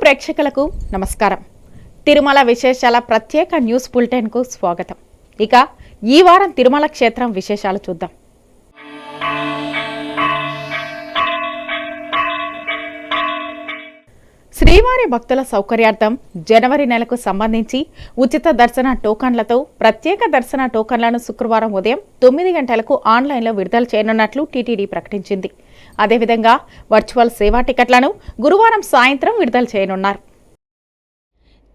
ప్రేక్షకులకు నమస్కారం. తిరుమల విశేషాల ప్రత్యేక న్యూస్ బులెటిన్ కు స్వాగతం. ఇక ఈ వారం తిరుమల క్షేత్రం విశేషాలు చూద్దాం. శ్రీవారి భక్తుల సౌకర్యార్థం జనవరి నెలకు సంబంధించి ఉచిత దర్శన టోకన్లతో ప్రత్యేక దర్శన టోకన్లను శుక్రవారం ఉదయం 9 గంటలకు ఆన్లైన్లో విడుదల చేయనున్నట్లు టీటీడీ ప్రకటించింది. అదేవిధంగా వర్చువల్ సేవా టికెట్లను గురువారం సాయంత్రం విడుదల చేయనున్నారు.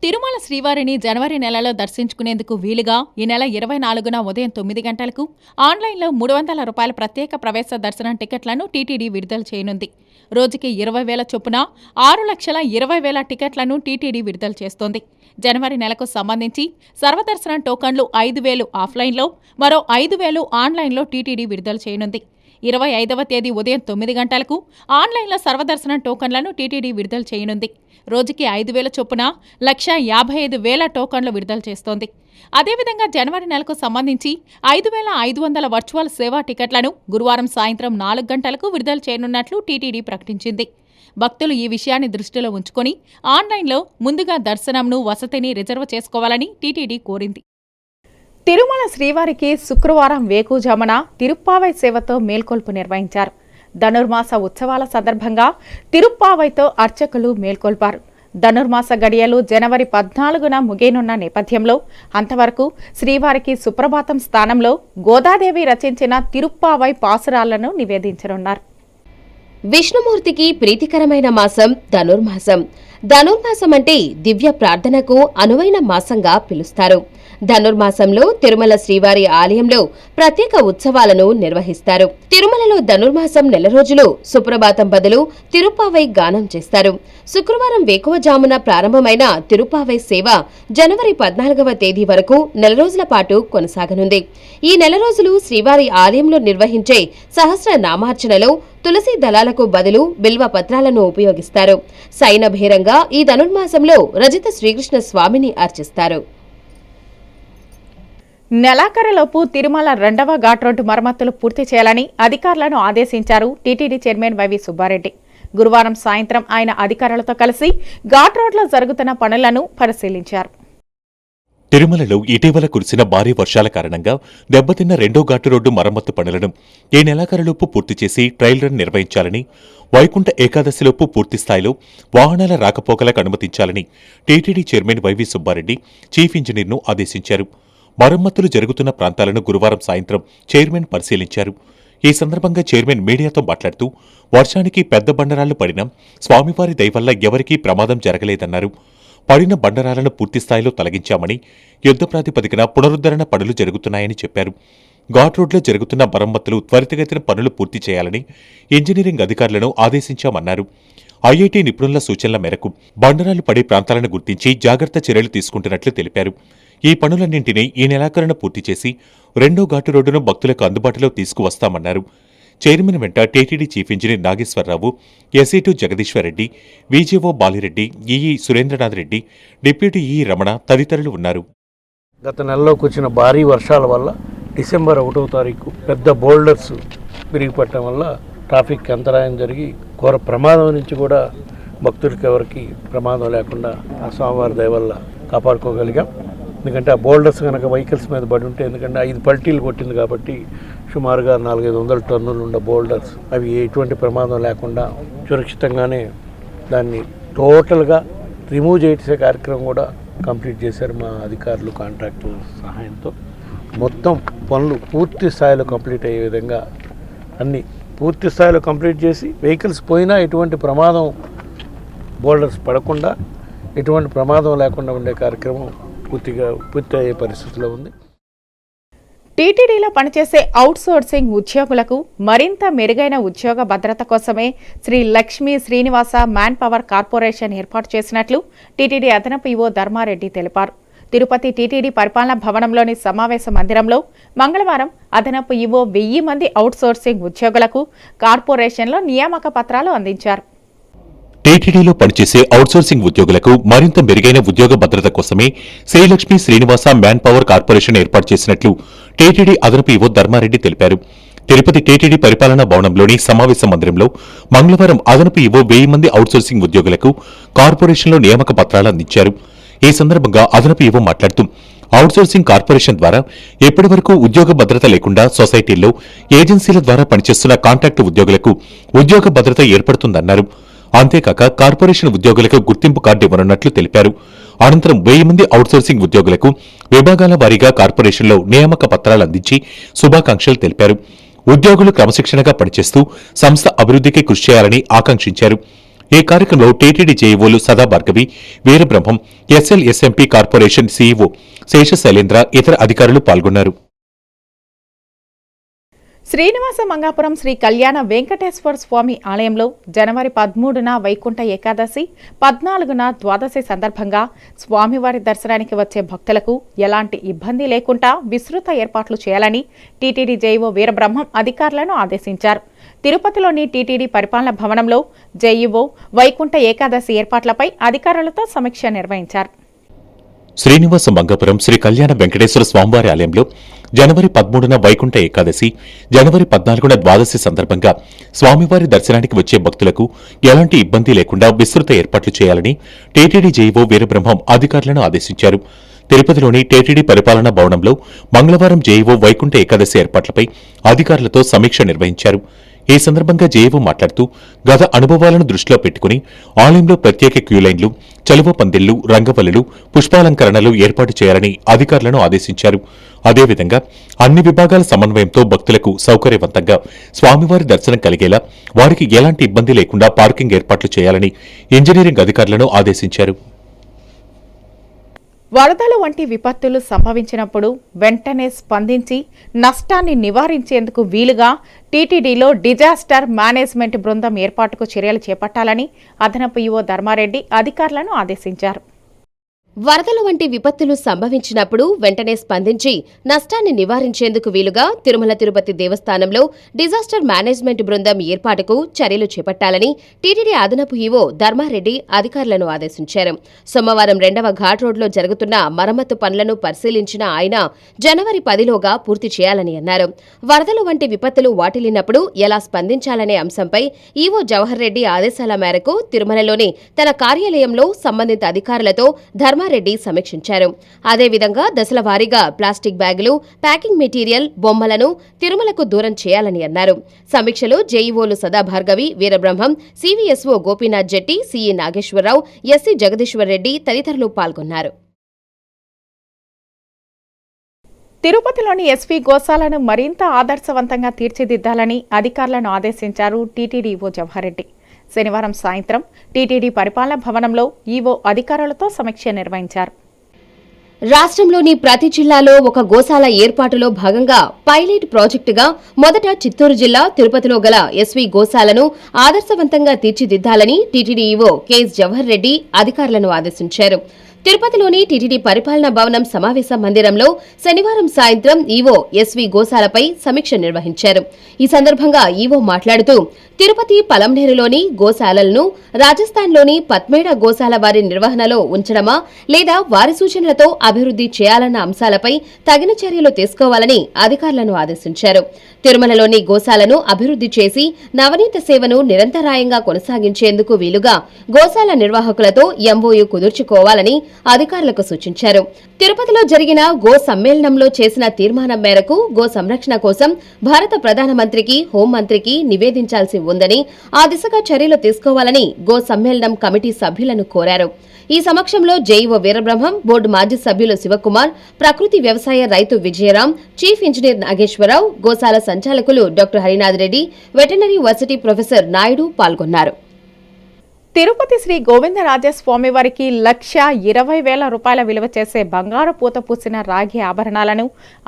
తిరుమల శ్రీవారిని జనవరి నెలలో దర్శించుకునేందుకు వీలుగా ఈ నెల 24న ఉదయం 9 గంటలకు ఆన్లైన్లో 300 రూపాయల ప్రత్యేక ప్రవేశ దర్శనం టికెట్లను టీటీడీ విడుదల చేయనుంది. రోజుకి 20,000 చొప్పున 6,20,000 టికెట్లను టీటీడీ విడుదల చేస్తోంది. జనవరి నెలకు సంబంధించి సర్వదర్శనం టోకన్లు 5,000 ఆఫ్లైన్లో, మరో 5,000 ఆన్లైన్లో టీటీడీ విడుదల చేయనుంది. 25వ తేదీ ఉదయం 9 గంటలకు ఆన్లైన్లో సర్వదర్శనం టోకన్లను టీటీడీ విడుదల చేయనుంది. రోజుకి 5,000 చొప్పున 1,55,000 టోకన్లు విడుదల చేస్తోంది. అదేవిధంగా జనవరి నెలకు సంబంధించి 5,500 వర్చువల్ సేవా టికెట్లను గురువారం సాయంత్రం 4 గంటలకు విడుదల చేయనున్నట్లు టీటీడీ ప్రకటించింది. భక్తులు ఈ విషయాన్ని దృష్టిలో ఉంచుకొని ఆన్లైన్లో ముందుగా దర్శనంను, వసతిని రిజర్వ్ చేసుకోవాలని టీటీడీ కోరింది. తిరుమల శ్రీవారికి శుక్రవారం వేకుజామున తిరుప్పావై సేవతో మేల్కొల్పు నిర్వహించారు. ధనుర్మాస ఉత్సవాల సందర్భంగా తిరుప్పావైతో అర్చకులు మేల్కొల్పారు. ధనుర్మాస గడియలు జనవరి 14న ముగియనున్న నేపథ్యంలో అంతవరకు శ్రీవారికి సుప్రభాతం స్థానంలో గోదాదేవి రచించిన తిరుప్పావై పాసురాలను నివేదించనున్నారు. విష్ణుమూర్తికి ప్రీతికరమైన మాసం ధనుర్మాసం. ధనుర్మాసం అంటే దివ్య ప్రార్థనకు అనువైన మాసంగా పిలుస్తారు. ధనుర్మాసంలో తిరుమల శ్రీవారి ఆలయంలో ప్రత్యేక ఉత్సవాలను నిర్వహిస్తారు. తిరుమలలో ధనుర్మాసం నెల రోజులు సుప్రభాతం బదులు తిరుప్పావై గానం చేస్తారు. శుక్రవారం వేకువజామున ప్రారంభమైన తిరుప్పావై సేవ జనవరి 14వ తేదీ వరకు నెల రోజుల పాటు కొనసాగనుంది. ఈ నెల రోజులు శ్రీవారి ఆలయంలో నిర్వహించే సహస్ర నామార్చనలో తులసి దళాలకు బదులు బిల్వ పత్రాలను ఉపయోగిస్తారు. సైనభేరంగా ఈ ధనుర్మాసంలో రజిత శ్రీకృష్ణ స్వామిని అర్చిస్తారు. నెలాఖరులోపు తిరుమల 2వ ఘాట్ రోడ్డు మరమ్మతులు పూర్తి చేయాలని అధికారులను ఆదేశించారు టీటీడీ చైర్మన్ వైవి సుబ్బారెడ్డి. గురువారం సాయంత్రం ఆయన అధికారులతో కలిసి ఘాట్ రోడ్లో జరుగుతున్న పనులను పరిశీలించారు. తిరుమలలో ఇటీవల కురిసిన భారీ వర్షాల కారణంగా దెబ్బతిన్న 2వ ఘాటు రోడ్డు మరమ్మతు పనులను ఈ నెలాఖరులోపు పూర్తి చేసి ట్రయల్ రన్ నిర్వహించాలని, వైకుంఠ ఏకాదశిలోపు పూర్తిస్థాయిలో వాహనాల రాకపోకలకు అనుమతించాలని TTD chairman Y V Subbareddy chief ఇంజనీర్ను ఆదేశించారు. మరమ్మతులు జరుగుతున్న ప్రాంతాలను గురువారం సాయంత్రం చైర్మన్ పరిశీలించారు. ఈ సందర్భంగా చైర్మన్ మీడియాతో మాట్లాడుతూ వర్షానికి పెద్ద బండరాళ్లు పడినా స్వామివారి దయ వల్ల ఎవరికీ ప్రమాదం జరగలేదన్నారు. పడిన బండరాలను పూర్తిస్థాయిలో తొలగించామని, యుద్ధ ప్రాతిపదికన పునరుద్ధరణ పనులు జరుగుతున్నాయని చెప్పారు. ఘాట్ రోడ్లో జరుగుతున్న మరమ్మతులు త్వరితగతిన పనులు పూర్తి చేయాలని ఇంజనీరింగ్ అధికారులను ఆదేశించామన్నారు. ఐఐటీ నిపుణుల సూచనల మేరకు బండరాలు పడే ప్రాంతాలను గుర్తించి జాగ్రత్త చర్యలు తీసుకుంటున్నట్లు తెలిపారు. ఈ పనులన్నింటినీ ఈ నెలాఖరున పూర్తి చేసి 2వ ఘాటు రోడ్డును భక్తులకు అందుబాటులో తీసుకువస్తామన్నారు. చైర్మన్ వెంట TTD chief engineer Nageswararao, SE two Jagadeeswarareddy, VGO Balireddy, EE Surendranath Reddy, deputy EE Ramana తదితరులు ఉన్నారు. గత నెలలో కురిసిన భారీ వర్షాల వల్ల డిసెంబర్ 1వ తారీఖు పెద్ద బోల్డర్స్ విరిగిపడటం వల్ల ట్రాఫిక్ అంతరాయం జరిగి ఘోర ప్రమాదం నుంచి కూడా భక్తులకి ఎవరికి ప్రమాదం లేకుండా ఆ స్వామివారి దయ వల్ల కాపాడుకోగలిగాం. ఎందుకంటే ఆ బోల్డర్స్ కనుక వెహికల్స్ మీద పడి ఉంటే, ఎందుకంటే 5 పల్టీలు కొట్టింది కాబట్టి సుమారుగా 400-500 టన్నులు ఉన్న బోల్డర్స్ అవి ఎటువంటి ప్రమాదం లేకుండా సురక్షితంగానే దాన్ని టోటల్గా రిమూవ్ చేసే కార్యక్రమం కూడా కంప్లీట్ చేశారు మా అధికారులు కాంట్రాక్టర్ సహాయంతో. మొత్తం పనులు పూర్తి స్థాయిలో కంప్లీట్ అయ్యే విధంగా అన్నీ పూర్తి స్థాయిలో కంప్లీట్ చేసి వెహికల్స్ పోయినా ఎటువంటి ప్రమాదం బోల్డర్స్ పడకుండా ఎటువంటి ప్రమాదం లేకుండా ఉండే కార్యక్రమం పూర్తి అయ్యే పరిస్థితిలో ఉంది. టీటీడీలో పనిచేసే అవుట్సోర్సింగ్ ఉద్యోగులకు మరింత మెరుగైన ఉద్యోగ భద్రత కోసమే Sri Lakshmi Srinivasa man power corporation ఏర్పాటు చేసినట్లు టీటీడీ అదనపు ఈవో ధర్మారెడ్డి తెలిపారు. తిరుపతి టీటీడీ పరిపాలనా భవనంలోని సమావేశ మందిరంలో మంగళవారం అదనపు ఈవో 1000 మంది అవుట్సోర్సింగ్ ఉద్యోగులకు కార్పొరేషన్లో నియామక పత్రాలు అందించారు. టీటీడీలో పనిచేసే అవుట్సోర్సింగ్ ఉద్యోగులకు మరింత మెరుగైన ఉద్యోగ భద్రత కోసమే Sri Lakshmi Srinivasa man power corporation ఏర్పాటు చేసినట్లు టీటీడీ అదనపు ఈవో ధర్మారెడ్డి తెలిపారు. తిరుపతి టీటీడీ పరిపాలనా భవనంలోని సమావేశ మందిరంలో మంగళవారం అదనపు ఈవో 1000 మంది అవుట్సోర్సింగ్ ఉద్యోగులకు కార్పొరేషన్లో నియామక పత్రాలు అందించారు. ఈ సందర్భంగా అదనపు ఈవో మాట్లాడుతూ అవుట్సోర్సింగ్ కార్పొరేషన్ ద్వారా ఇప్పటి వరకు ఉద్యోగ భద్రత లేకుండా సొసైటీల్లో ఏజెన్సీల ద్వారా పనిచేస్తున్న కాంట్రాక్టు ఉద్యోగులకు ఉద్యోగ భద్రత ఏర్పడుతుందన్నారు. అంతేకాక కార్పొరేషన్ ఉద్యోగులకు గుర్తింపు కార్డు ఇవ్వనున్నట్లు తెలిపారు. అనంతరం 1000 మంది అవుట్సోర్సింగ్ ఉద్యోగులకు విభాగాల వారీగా కార్పొరేషన్లో నియామక పత్రాలు అందించి శుభాకాంక్షలు తెలిపారు. ఉద్యోగులు క్రమశిక్షణగా పనిచేస్తూ సంస్థ అభివృద్ధికి కృషి చేయాలని ఆకాంక్షించారు. ఈ కార్యక్రమంలో TTD జేఈఓలు Sada Bhargavi, Veerabrahmam, ఎస్ఎల్ఎస్ఎంపీ corporation CEO శేషశైలేంద్ర, ఇతర అధికారులు పాల్గొన్నారు. శ్రీనివాస మంగాపురం శ్రీ కళ్యాణ వెంకటేశ్వర స్వామి ఆలయంలో జనవరి 13న వైకుంఠ ఏకాదశి, 14న ద్వాదశి సందర్భంగా స్వామివారి దర్శనానికి వచ్చే భక్తులకు ఎలాంటి ఇబ్బంది లేకుండా విస్తృత ఏర్పాట్లు చేయాలని టీటీడీ జేఈఓ వీరబ్రహ్మం అధికారులను ఆదేశించారు. తిరుపతిలోని టీటీడీ పరిపాలన భవనంలో జేఈఓ వైకుంఠ ఏకాదశి ఏర్పాట్లపై అధికారులతో సమీక్ష నిర్వహించారు. శ్రీనివాస మంగాపురం శ్రీ కళ్యాణ వెంకటేశ్వర స్వామివారి ఆలయంలో జనవరి 13న వైకుంఠ ఏకాదశి, జనవరి 14న ద్వాదశి సందర్భంగా స్వామివారి దర్శనానికి వచ్చే భక్తులకు ఎలాంటి ఇబ్బంది లేకుండా విస్తృత ఏర్పాట్లు చేయాలని టీటీడీ జేఈఓ వీరబ్రహ్మం అధికారులను ఆదేశించారు. తిరుపతిలోని టీటీడీ పరిపాలనా భవనంలో మంగళవారం జేఈఓ వైకుంఠ ఏకాదశి ఏర్పాట్లపై అధికారులతో సమీక్ష నిర్వహించారు. ఈ సందర్భంగా జేఈఓ మాట్లాడుతూ గత అనుభవాలను దృష్టిలో పెట్టుకుని ఆలయంలో ప్రత్యేక క్యూలైన్లు, చలువ పందిళ్లు, రంగవల్లులు, పుష్పాలంకరణలు ఏర్పాటు చేయాలని అధికారులను ఆదేశించారు. అదేవిధంగా అన్ని విభాగాల సమన్వయంతో భక్తులకు సౌకర్యవంతంగా స్వామివారి దర్శనం కలిగేలా వారికి ఎలాంటి ఇబ్బంది లేకుండా పార్కింగ్ ఏర్పాట్లు చేయాలని ఇంజనీరింగ్ అధికారులను ఆదేశించారు. వరదలు వంటి విపత్తులు సంభవించినప్పుడు వెంటనే స్పందించి నష్టాన్ని నివారించేందుకు వీలుగా టీటీడీలో డిజాస్టర్ మేనేజ్మెంట్ బృందం ఏర్పాటుకు చర్యలు చేపట్టాలని అదనపు ఈవో ధర్మారెడ్డి అధికారులను ఆదేశించారు. వరదలు వంటి విపత్తులు సంభవించినప్పుడు వెంటనే స్పందించి నష్టాన్ని నివారించేందుకు వీలుగా తిరుమల తిరుపతి దేవస్థానంలో డిజాస్టర్ మేనేజ్మెంట్ బృందం ఏర్పాటుకు చర్యలు చేపట్టాలని టీటీడీ అదనపు ఈవో ధర్మారెడ్డి అధికారులను ఆదేశించారు. సోమవారం 2వ ఘాట్ రోడ్లో జరుగుతున్న మరమ్మతు పనులను పరిశీలించిన ఆయన జనవరి 10లోగా పూర్తి చేయాలని అన్నారు. వరదలు వంటి విపత్తులు వాటిల్లినప్పుడు ఎలా స్పందించాలనే అంశంపై ఈవో జవహర్ రెడ్డి ఆదేశాల మేరకు తిరుమలలోని తన కార్యాలయంలో సంబంధిత అధికారులతో ధర్మారెడ్డి సమీక్షించారు. అదేవిధంగా దశల వారీగా ప్లాస్టిక్ బ్యాగులు, ప్యాకింగ్ మెటీరియల్, బొమ్మలను తిరుమలకు దూరం చేయాలని అన్నారు. సమీక్షలో జేఈఓలు సదాభార్గవి, వీరబ్రహ్మం, సివిఎస్ఓ గోపీనాథ్ జెట్టి, సిఈ నాగేశ్వరరావు, ఎస్సీ జగదీశ్వర్ రెడ్డి తదితరులు పాల్గొన్నారు. తిరుపతిలోని ఎస్పీ గోశాలను మరింత ఆదర్శవంతంగా తీర్చిదిద్దాలని అధికారులను ఆదేశించారు టీటీడీ ఈవో జవహర్ రెడ్డి. శనివారం సాయంత్రం టీటీడీ పరిపాలనా భవనంలో ఈవో అధికారులతో సమీక్ష నిర్వహించారు. రాష్ట్రంలోని ప్రతి జిల్లాలో ఒక గోశాల ఏర్పాటులో భాగంగా పైలట్ ప్రాజెక్టుగా మొదట చిత్తూరు జిల్లా తిరుపతిలో గల ఎస్వీ గోశాలను ఆదర్శవంతంగా తీర్చిదిద్దాలని TTD EO KS Jawahar Reddy అధికారులను ఆదేశించారు. తిరుపతిలోని టీటీడీ పరిపాలనా భవనం సమావేశ మందిరంలో శనివారం సాయంత్రం ఈవో ఎస్వీ గోశాలపై సమీక్ష నిర్వహించారు. ఈ సందర్భంగా ఈవో మాట్లాడుతూ తిరుపతి పలంనేరులోని గోశాలలను రాజస్థాన్లోని పత్మేడ గోశాల వారి నిర్వహణలో ఉంచడమా లేదా వారి సూచనలతో అభివృద్ధి చేయాలన్న అంశాలపై తగిన చర్యలు తీసుకోవాలని అధికారులను ఆదేశించారు. తిరుమలలోని గోశాలను అభివృద్ధి చేసి నవనీత సేవను నిరంతరాయంగా కొనసాగించేందుకు వీలుగా గోశాల నిర్వాహకులతో ఎంఓయూ కుదుర్చుకోవాలని అధికారులకు సూచించారు. తిరుపతిలో జరిగిన గో సమ్మేళనంలో చేసిన తీర్మానం మేరకు గో సంరక్షణ కోసం భారత ప్రధానమంత్రికి, హోంమంత్రికి నివేదించాల్సి ఉందని, ఆ దిశగా చర్యలు తీసుకోవాలని గో సమ్మేళనం కమిటీ సభ్యులను కోరారు. ఈ సమక్షంలో జేఈఓ వీరబ్రహ్మం, బోర్డు మాజీ సభ్యులు శివకుమార్, ప్రకృతి వ్యవసాయ రైతు విజయరాం, చీఫ్ ఇంజనీర్ నాగేశ్వరరావు, గోశాల సంచాలకులు doctor Harinath Reddy, veterinary varsity professor Naidu పాల్గొన్నారు. తిరుపతి శ్రీ గోవిందరాజస్వామి వారికి 1,20,000 రూపాయల విలువ చేసే బంగారు పూత పూసిన రాగి ఆభరణాలను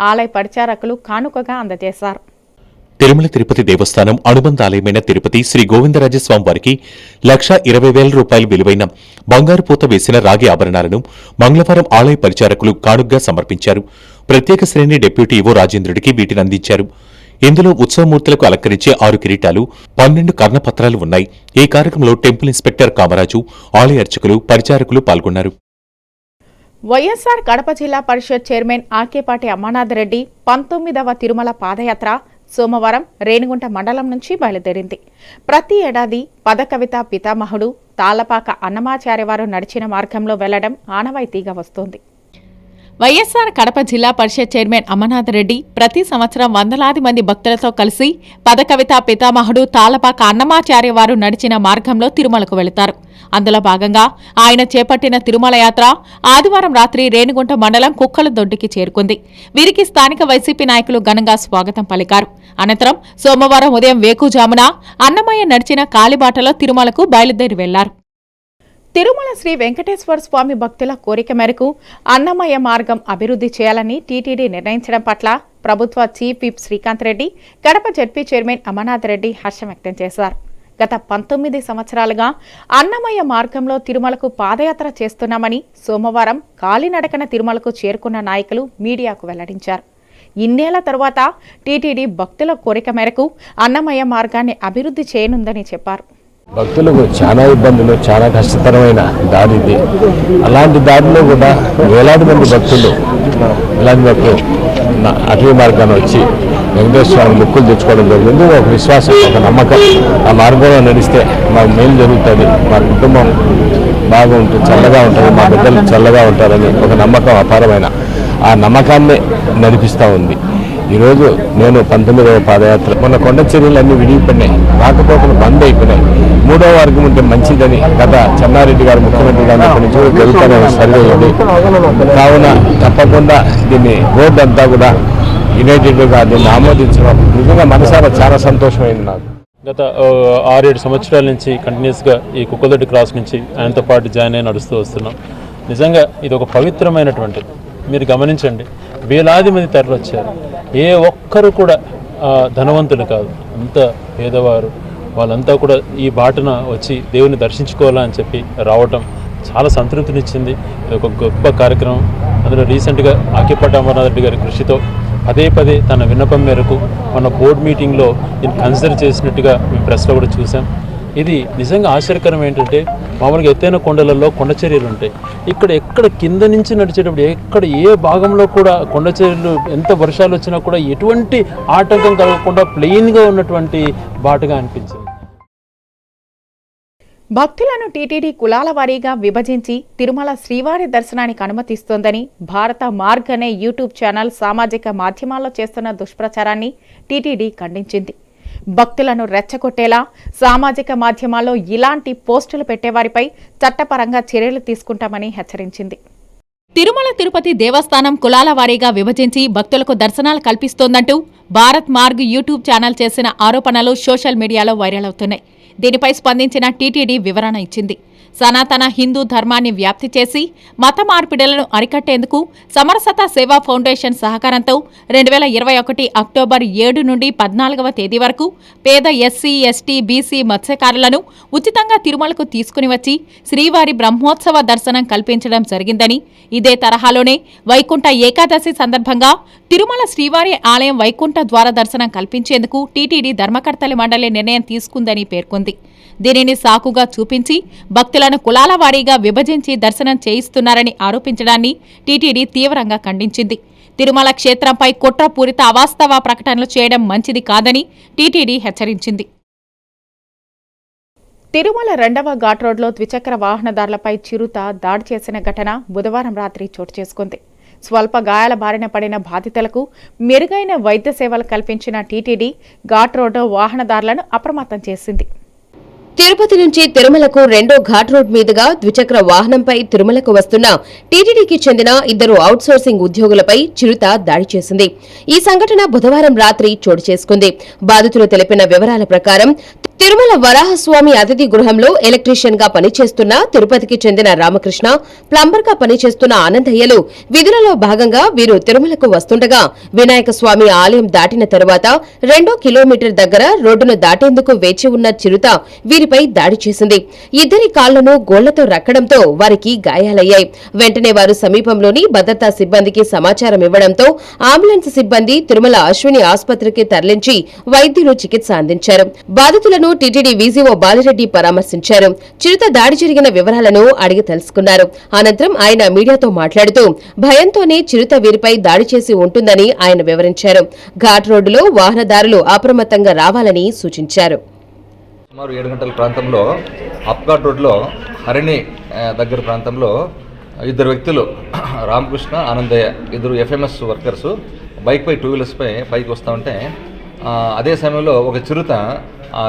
ఆలయ పరిచారకులు కానుకగా అందజేశారు. తిరుమల తిరుపతి దేవస్థానం అనుబంధ ఆలయమైన తిరుపతి శ్రీ గోవిందరాజస్వామి వారికి 1,20,000 రూపాయల విలువైన బంగారు పూత వేసిన రాగి ఆభరణాలను మంగళవారం ఆలయ పరిచారకులు కానుకగా సమర్పించారు. ప్రత్యేక శ్రేణి డిప్యూటీ ఈవో రాజేంద్రుడికి వీటిని అందించారు. ఇందులో ఉత్సవమూర్తులకు అలంకరించే 6 కిరీటాలు, 12 కర్ణపత్రాలు ఉన్నాయి. ఈ కార్యక్రమంలో టెంపుల్ ఇన్స్పెక్టర్ కామరాజు, ఆలయ అర్చకులు, పరిచారకులు పాల్గొన్నారు. వైఎస్ఆర్ కడప జిల్లా పరిషత్ చైర్మన్ ఆకేపాటి అమర్నాథ్ రెడ్డి 19వ తిరుమల పాదయాత్ర సోమవారం రేణిగుంట మండలం నుంచి బయలుదేరింది. ప్రతి ఏడాది పదకవిత పితామహుడు తాళ్లపాక అన్నమాచార్యవారు నడిచిన మార్గంలో వెళ్లడం ఆనవాయితీగా వస్తోంది. వైఎస్సార్ కడప జిల్లా పరిషత్ చైర్మన్ అమర్నాథ్ రెడ్డి ప్రతి సంవత్సరం వందలాది మంది భక్తులతో కలిసి పదకవిత పితామహుడు తాళ్లపాక అన్నమాచార్యవారు నడిచిన మార్గంలో తిరుమలకు వెళతారు. అందులో భాగంగా ఆయన చేపట్టిన తిరుమల యాత్ర ఆదివారం రాత్రి రేణిగుంట మండలం కుక్కలదొడ్డికి చేరుకుంది. వీరికి స్థానిక వైసీపీ నాయకులు ఘనంగా స్వాగతం పలికారు. అనంతరం సోమవారం ఉదయం వేకుజామున అన్నమయ్య నడిచిన కాలిబాటలో తిరుమలకు బయలుదేరి వెళ్లారు. తిరుమల శ్రీ వెంకటేశ్వర స్వామి భక్తుల కోరిక మేరకు అన్నమయ్య మార్గం అభివృద్ధి చేయాలని టీటీడీ నిర్ణయించడం పట్ల ప్రభుత్వ chief whip Srikanth Reddy, Kadapa ZP chairman Amarnath Reddy హర్షం వ్యక్తం చేశారు. గత 19 సంవత్సరాలుగా అన్నమయ్య మార్గంలో తిరుమలకు పాదయాత్ర చేస్తున్నామని సోమవారం కాలినడకన తిరుమలకు చేరుకున్న నాయకులు మీడియాకు వెల్లడించారు. ఇన్నేళ్ల తరువాత టీటీడీ భక్తుల కోరిక మేరకు అన్నమయ్య మార్గాన్ని అభివృద్ధి చేయనుందని చెప్పారు. భక్తులకు చాలా ఇబ్బందులు, చాలా కష్టతరమైన దారి ఇది. అలాంటి దారిలో కూడా వేలాది మంది భక్తులు అటవీ మార్గాన్ని వచ్చి వెంకటేశ్వర స్వామి ముక్కులు తెచ్చుకోవడం జరిగింది. ఒక విశ్వాసం, ఒక నమ్మకం. ఆ మార్గంలో నడిస్తే మాకు మేలు జరుగుతుంది, మా కుటుంబం బాగా ఉంటుంది, చల్లగా ఉంటుంది, మా బిడ్డలు చల్లగా ఉంటారని ఒక నమ్మకం అపారమైన ఆ నమ్మకాన్ని నడిపిస్తూ ఉంది. ఈరోజు నేను 19వ పాదయాత్ర మన కొండ చర్యలన్నీ విడిగిపోయినాయి, రాకపోకలు బంద్ అయిపోయినాయి. 3వ వర్గం ఉంటే మంచిదని గత చెన్నారెడ్డి గారు ముఖ్యమంత్రి గారు అక్కడి నుంచి జరుగుతున్న సర్వే ఉంది. కావున తప్పకుండా దీన్ని బోర్డు అంతా కూడా యునైటెడ్గా దీన్ని ఆమోదించడం నిజంగా మనసారా చాలా సంతోషమైంది నాకు. గత 6-7 సంవత్సరాల నుంచి కంటిన్యూస్గా ఈ కుక్కలదొడ్డి క్రాస్ నుంచి ఆయనతో పాటు జాయిన్ అయి నడుస్తూ వస్తున్నాం. నిజంగా ఇది ఒక పవిత్రమైనటువంటిది. మీరు గమనించండి, వేలాది మంది తరలివచ్చారు. ఏ ఒక్కరు కూడా ధనవంతులు కాదు, అంత పేదవారు. వాళ్ళంతా కూడా ఈ బాటన వచ్చి దేవుని దర్శించుకోవాలని అని చెప్పి రావటం చాలా సంతృప్తినిచ్చింది. ఇది ఒక గొప్ప కార్యక్రమం. అందులో రీసెంట్గా ఆకిపాటి అమర్నాథ్ రెడ్డి గారి కృషితో పదే తన విన్నపం మేరకు మన బోర్డు మీటింగ్లో దీన్ని కన్సిడర్ చేసినట్టుగా మేము ప్రెస్లో కూడా చూసాం. ఇది నిజంగా ఆశ్చర్యకరం. ఏంటంటే మామూలుగా ఎత్తైన కొండలలో కొండ చర్యలు ఉంటాయి. ఎక్కడ కింద నుంచి నడిచేటప్పుడు ఏ భాగంలో కూడా కొండ చర్యలు ఎంత వర్షాలు వచ్చినా కూడా ఎటువంటి ఆటంకం కలగకుండా ప్లెయిన్గా ఉన్నటువంటి బాటగా అనిపించింది. భక్తులను టీటీడీ కులాల వారీగా విభజించి తిరుమల శ్రీవారి దర్శనానికి అనుమతిస్తోందని భారత మార్గ్ అనే యూట్యూబ్ ఛానల్ సామాజిక మాధ్యమాల్లో చేస్తున్న దుష్ప్రచారాన్ని టీటీడీ ఖండించింది. భక్తులను రెచ్చగొట్టేలా సామాజిక మాధ్యమాల్లో ఇలాంటి పోస్టులు పెట్టేవారిపై చట్టపరంగా చర్యలు తీసుకుంటామని హెచ్చరించింది. తిరుమల తిరుపతి దేవస్థానం కులాల వారీగా విభజించి భక్తులకు దర్శనాలు కల్పిస్తోందంటూ భారత్ మార్గ్ యూట్యూబ్ ఛానల్ చేసిన ఆరోపణలు సోషల్ మీడియాలో వైరల్ అవుతున్నాయి. దీనిపై స్పందించిన టీటీడీ వివరణ ఇచ్చింది. సనాతన హిందూ ధర్మాన్ని వ్యాప్తి చేసి మత మార్పిడులను అరికట్టేందుకు సమరసత సేవా ఫౌండేషన్ సహకారంతో 2021 అక్టోబర్ 7 నుండి 14వ తేదీ వరకు పేద ఎస్సీ, ఎస్టీ, బీసీ మత్స్యకారులను ఉచితంగా తిరుమలకు తీసుకుని వచ్చి శ్రీవారి బ్రహ్మోత్సవ దర్శనం కల్పించడం జరిగిందని, ఇదే తరహాలోనే వైకుంఠ ఏకాదశి సందర్భంగా తిరుమల శ్రీవారి ఆలయం వైకుంఠ ద్వార దర్శనం కల్పించేందుకు టీటీడీ ధర్మకర్తల మండలి నిర్ణయం తీసుకుందని పేర్కొంది. దీనిని సాకుగా చూపించి భక్తులను కులాల వారీగా విభజించి దర్శనం చేయిస్తున్నారని ఆరోపించడాన్ని టీటీడీ తీవ్రంగా ఖండించింది. తిరుమల క్షేత్రంపై కుట్రపూరిత అవాస్తవ ప్రకటనలు చేయడం మంచిది కాదని టీటీడీ హెచ్చరించింది. తిరుమల 2వ ఘాట్ రోడ్లో ద్విచక్ర వాహనదారులపై చిరుత దాడి చేసిన ఘటన బుధవారం రాత్రి చోటు చేసుకుంది. స్వల్ప గాయాల బారిన పడిన బాధితులకు మెరుగైన వైద్య సేవలు కల్పించిన టీటీడీ ఘాట్ రోడ్డు వాహనదారులను అప్రమత్తం చేసింది. తిరుపతి నుంచి తిరుమలకు 2వ ఘాట్ రోడ్ మీదుగా ద్విచక్ర వాహనంపై తిరుమలకు వస్తున్న టీటీడీకి చెందిన 2 అవుట్సోర్సింగ్ ఉద్యోగులపై చిరుత దాడి చేసింది. ఈ సంఘటన బుధవారం రాత్రి చోటు చేసుకుంది. బాధితులు తెలిపిన వివరాల ప్రకారం తిరుమల వరాహస్వామి అతిథి గృహంలో ఎలక్ట్రీషియన్ గా పనిచేస్తున్న తిరుపతికి చెందిన రామకృష్ణ, ప్లంబర్ గా పనిచేస్తున్న ఆనందయ్యలు విధులలో భాగంగా వీరు తిరుమలకు వస్తుండగా వినాయక స్వామి ఆలయం దాటిన తరువాత 2 కిలోమీటర్ దగ్గర రోడ్డును దాటేందుకు వేచి ఉన్న చిరుత వీరి వీరిపై దాడి చేసింది. ఇద్దరి కాళ్లను గోళ్లతో రక్కడంతో వారికి గాయాలయ్యాయి. వెంటనే వారు సమీపంలోని భద్రతా సిబ్బందికి సమాచారం ఇవ్వడంతో అంబులెన్స్ సిబ్బంది తిరుమల అశ్విని ఆసుపత్రికి తరలించి వైద్యులు చికిత్స అందించారు. బాధితులను టీటీడీ వీజీఓ బాలిరెడ్డి పరామర్శించారు. చిరుత దాడి జరిగిన వివరాలను అడిగి తెలుసుకున్నారు. అనంతరం ఆయన మీడియాతో మాట్లాడుతూ భయంతోనే చిరుత వీరిపై దాడి చేసి ఉంటుందని ఆయన వివరించారు. ఘాట్ రోడ్డులో వాహనదారులు అప్రమత్తంగా రావాలని సూచించారు. సుమారు 7 గంటల ప్రాంతంలో అప్ఘాట్ రోడ్లో హరిణి దగ్గర ప్రాంతంలో ఇద్దరు వ్యక్తులు రామకృష్ణ ఆనందయ్య ఇద్దరు ఎఫ్ఎంఎస్ వర్కర్స్ బైక్పై 2 వీలర్స్పై పైకి వస్తూ ఉంటే అదే సమయంలో ఒక చిరుత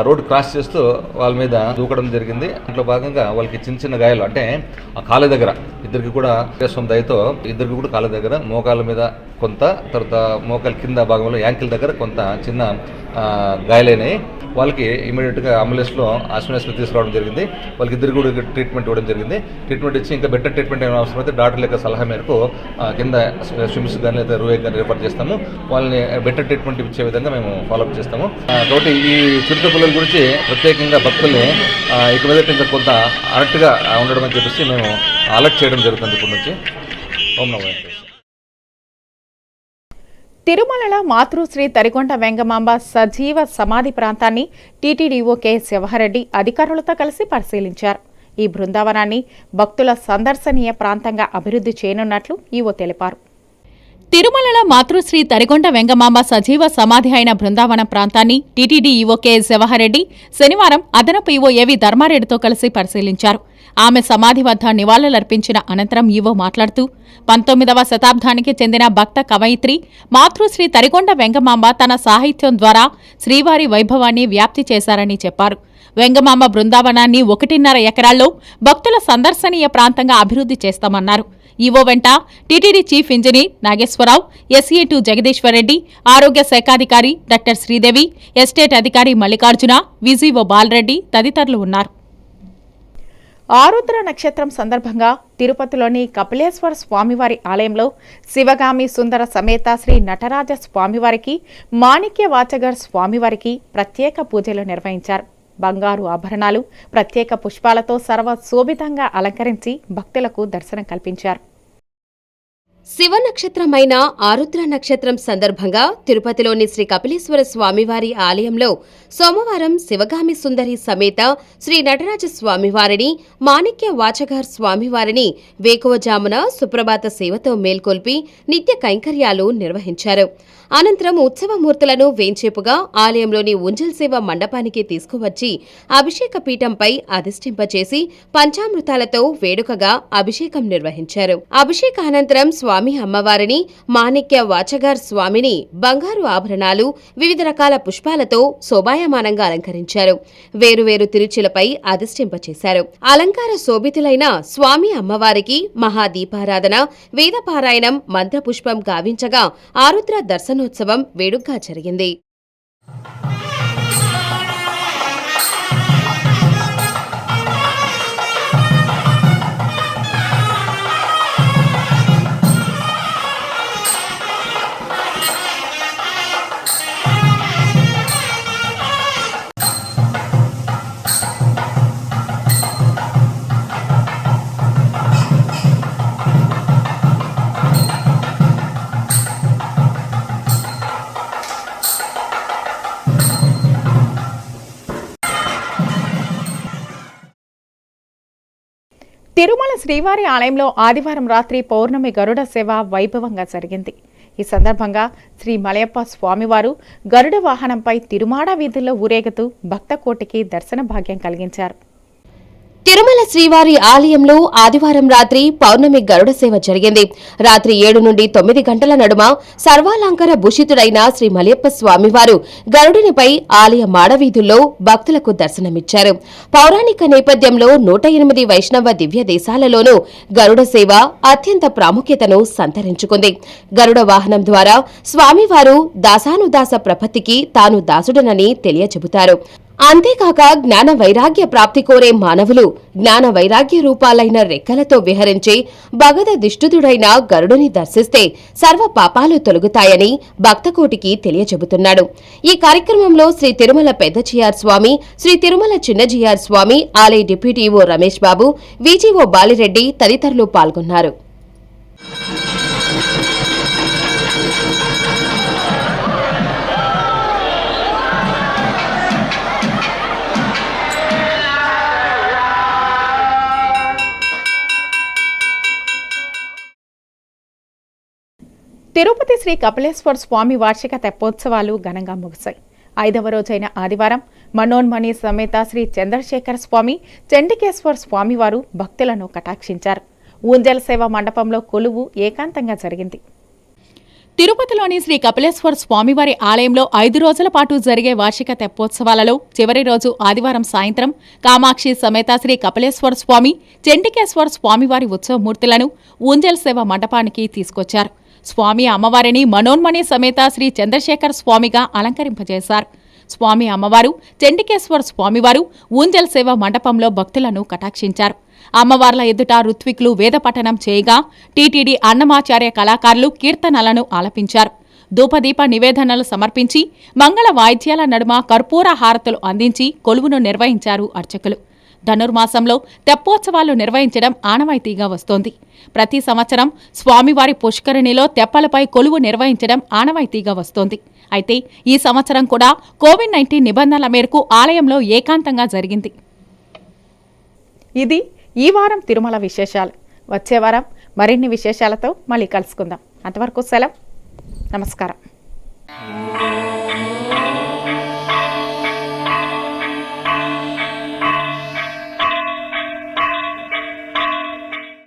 రోడ్ క్రాస్ చేస్తూ వాళ్ళ మీద దూకడం జరిగింది. దాంట్లో భాగంగా వాళ్ళకి చిన్న చిన్న గాయాలు, అంటే ఆ కాళ్ళ దగ్గర ఇద్దరికి కూడా దయతో ఇద్దరికి కూడా కాళ్ళ దగ్గర, మోకాళ్ళ మీద కొంత, తర్వాత మోకాళ్ళ కింద భాగంలో యాంకిల్ దగ్గర కొంత చిన్న గాయాలైనాయి. వాళ్ళకి ఇమీడియట్గా అంబులెన్స్లో ఆశ్రమేశ్వరి తీసుకురావడం జరిగింది. వాళ్ళకి ఇద్దరు కూడా ట్రీట్మెంట్ ఇవ్వడం జరిగింది. ట్రీట్మెంట్ ఇచ్చి ఇంకా బెటర్ ట్రీట్మెంట్ ఏమైనా అవసరమైతే డాక్టర్ యొక్క సలహా మేరకు కింద స్విమ్స్ కానీ లేదా రూఏ కానీ రిఫర్ చేస్తాము. వాళ్ళని బెటర్ ట్రీట్మెంట్ ఇచ్చే విధంగా మేము ఫాలోఅప్ చేస్తాము. కాబట్టి ఈ చిరుత పులుల గురించి ప్రత్యేకంగా భక్తుల్ని ఇక మీద ఇంకా కొంత అలర్ట్గా ఉండడం అని చెప్పేసి మేము అలర్ట్ చేయడం జరుగుతుంది ఇప్పటి నుంచి. ఓం నమో వెంకటేశ్వర. తిరుమలలో మాతృశ్రీ తరిగొండ వెంగమాంబ సజీవ సమాధి ప్రాంతాన్ని టీటీడీఓ కె శివహరెడ్డి అధికారులతో కలిసి పరిశీలించారు. ఈ బృందావనాన్ని భక్తుల సందర్శనీయ ప్రాంతంగా అభివృద్ధి చేయనున్నట్లు ఈవో తెలిపారు. తిరుమలలో మాతృశ్రీ తరిగొండ వెంగమాంబ సజీవ సమాధి అయిన బృందావనం ప్రాంతాన్ని టీటీడీ ఈవో కె శివహరెడ్డి శనివారం అదనపు ఈవో ఏవి ధర్మారెడ్డితో కలిసి పరిశీలించారు. ఆమె సమాధి వద్ద నివాళులర్పించిన అనంతరం ఈవో మాట్లాడుతూ 19వ శతాబ్దానికి చెందిన భక్త కవయిత్రి మాతృశ్రీ తరిగొండ వెంగమాంబ తన సాహిత్యం ద్వారా శ్రీవారి వైభవాన్ని వ్యాప్తి చేశారని చెప్పారు. వెంగమాంబ బృందావనాన్ని 1.5 ఎకరాల్లో భక్తుల సందర్శనీయ ప్రాంతంగా అభివృద్ధి చేస్తామన్నారు. ఈవో వెంట TTD chief engineer Nageswararao, SA two Jagadeeswarareddy, ఆరోగ్య శాఖాధికారి డాక్టర్ శ్రీదేవి, ఎస్టేట్ అధికారి మల్లికార్జున, విజిఓ బాలరెడ్డి తదితరులు ఉన్నారు. ఆరుద్ర నక్షత్రం సందర్భంగా తిరుపతిలోని కపిలేశ్వర స్వామివారి ఆలయంలో శివగామి సుందర సమేత శ్రీ నటరాజ స్వామివారికి, మాణిక్య వాచగర్ స్వామివారికి ప్రత్యేక పూజలు నిర్వహించారు. బంగారు ఆభరణాలు, ప్రత్యేక పుష్పాలతో సర్వశోభితంగా అలంకరించి భక్తులకు దర్శనం కల్పించారు. శివ నక్షత్రమైన ఆరుద్ర నక్షత్రం సందర్భంగా తిరుపతిలోని శ్రీ కపిలేశ్వర స్వామివారి ఆలయంలో సోమవారం శివగామి సుందరి సమేత శ్రీ నటరాజ స్వామివారిని, మాణిక్య వాచగార్ స్వామివారిని వేకువజామున సుప్రభాత సేవతో మేల్కొల్పి నిత్య కైంకర్యాలు నిర్వహించారు. అనంతరం ఉత్సవమూర్తులను వేంచేపుగా ఆలయంలోని ఉంజల్ సేవ మండపానికి తీసుకువచ్చి అభిషేక పీఠంపై అధిష్ఠింపచేసి పంచామృతాలతో వేడుకగా అభిషేకం నిర్వహించారు. అభిషేకానంతరం స్వామి అమ్మవారిని, మాణిక్య వాచగార్ స్వామిని బంగారు ఆభరణాలు, వివిధ రకాల పుష్పాలతో శోభాయమానంగా అలంకరించారు. వేరువేరు తిరుచులపై అధిష్ఠింపచేశారు. అలంకార శోభితులైన స్వామి అమ్మవారికి మహాదీపారాధన, వేదపారాయణం, మంత్రపుష్పం గావించగా ఆరుద్ర దర్శనోత్సవం వేడుకగా జరిగింది. తిరుమల శ్రీవారి ఆలయంలో ఆదివారం రాత్రి పౌర్ణమి గరుడ సేవ వైభవంగా జరిగింది. ఈ సందర్భంగా శ్రీ మలయప్ప స్వామివారు గరుడ వాహనంపై తిరుమాడ వీధుల్లో ఊరేగుతూ భక్త కోటికి దర్శన భాగ్యం కలిగించారు. తిరుమల శ్రీవారి ఆలయంలో ఆదివారం రాత్రి పౌర్ణమి గరుడ సేవ జరిగింది. రాత్రి 7 నుండి 9 గంటల నడుమ సర్వాలంకర భూషితుడైన శ్రీ మలయప్ప స్వామివారు గరుడునిపై ఆలయ మాడవీధుల్లో భక్తులకు దర్శనమిచ్చారు. పౌరాణిక నేపథ్యంలో 108 వైష్ణవ దివ్య దేశాలలోనూ గరుడ సేవ అత్యంత ప్రాముఖ్యతను సంతరించుకుంది. గరుడ వాహనం ద్వారా స్వామివారు దాసానుదాస ప్రపత్తికి తాను దాసుడనని తెలియచెబుతారు. అంతేకాక జ్ఞాన వైరాగ్య ప్రాప్తి కోరే మానవులు జ్ఞాన వైరాగ్య రూపాలైన రెక్కలతో విహరించే భగద దిష్టుదుడైన గరుడుని దర్శిస్తే సర్వ పాపాలు తొలగుతాయని భక్తకోటికి తెలియజెబుతున్నాడు. ఈ కార్యక్రమంలో శ్రీ తిరుమల పెద్దచియార్ స్వామి, శ్రీ తిరుమల చిన్నజియార్ స్వామి, ఆలయ deputy EO Ramesh Babu, VGO Balireddy తదితరులు పాల్గొన్నారు. తిరుపతి శ్రీ కపిలేశ్వర స్వామి వార్షిక తెప్పోత్సవాలు ఘనంగా ముగిశాయి. 5వ రోజైన ఆదివారం మనోన్మణి సమేత శ్రీ చంద్రశేఖర స్వామి, చండికేశ్వర స్వామివారు భక్తులను కటాక్షించారు. ఊంజల్ సేవ మండపంలో కొలువు ఏకాంతంగా జరిగింది. తిరుపతిలోని శ్రీ కపిలేశ్వర స్వామివారి ఆలయంలో 5 రోజుల పాటు జరిగే వార్షిక తెప్పోత్సవాలలో చివరి రోజు ఆదివారం సాయంత్రం కామాక్షి సమేత శ్రీ కపిలేశ్వర స్వామి, చండికేశ్వర స్వామివారి ఉత్సవమూర్తులను ఊంజల్ సేవ మండపానికి తీసుకొచ్చారు. స్వామి అమ్మవారిని మనోన్మణి సమేత శ్రీ చంద్రశేఖర స్వామిగా అలంకరింపజేశారు. స్వామి అమ్మవారు, చండికేశ్వర స్వామివారు ఊంజల్ సేవ మండపంలో భక్తులను కటాక్షించారు. అమ్మవార్ల ఎదుట ఋత్వికులు వేదపఠనం చేయగా టీటీడీ అన్నమాచార్య కళాకారులు కీర్తనలను ఆలపించారు. ధూపదీప నివేదనలు సమర్పించి మంగళ వాయిద్యాల నడుమ కర్పూర హారతులు అందించి కొలువును నిర్వహించారు అర్చకులు. ధనుర్మాసంలో తెప్పోత్సవాలు నిర్వహించడం ఆనవాయితీగా వస్తోంది. ప్రతి సంవత్సరం స్వామివారి పుష్కరిణిలో తెప్పలపై కొలువు నిర్వహించడం ఆనవాయితీగా వస్తోంది. అయితే ఈ సంవత్సరం కూడా కోవిడ్-19 నిబంధనల మేరకు ఆలయంలో ఏకాంతంగా జరిగింది. ఇది ఈ వారం తిరుమల విశేషాలు. వచ్చే వారం మరిన్ని విశేషాలతో మళ్ళీ కలుసుకుందాం. అంతవరకు సెలవు. నమస్కారం.